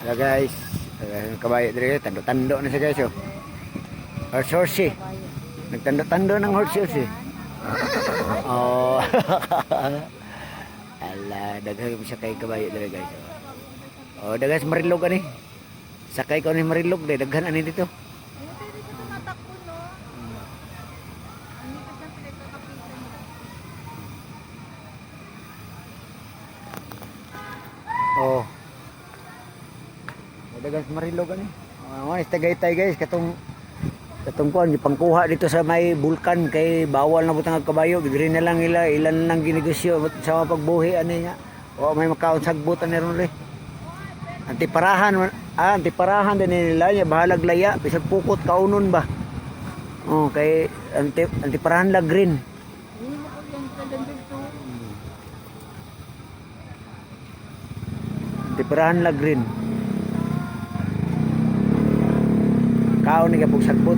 Hello guys, kabayo dire, tando-tando na siya guys oh. Horse horse. Nagtando-tando ng horse horse. Oh. Ala, daghan mo siya kay kabayo dire guys. Oh, daghan sa Marilog ani. Sakay ko ni Marilog de, daghan ani dito. Oh. Dagan sa Marilog ani. Is Tagaytay guys, katong kuan gipangkuha dito sa may bulkan kay bawal na butang kabayo, gigri na lang ila ilan lang ginegosyo sa pagbuhi ani nya. O may makaon sagbot ani ron re. Antiparahan din nila nya bahalag laya bisag pukot kaunon ba. Oh, kay antiparahan la green. Antiparahan la green. Kaon ni kapag sagbot.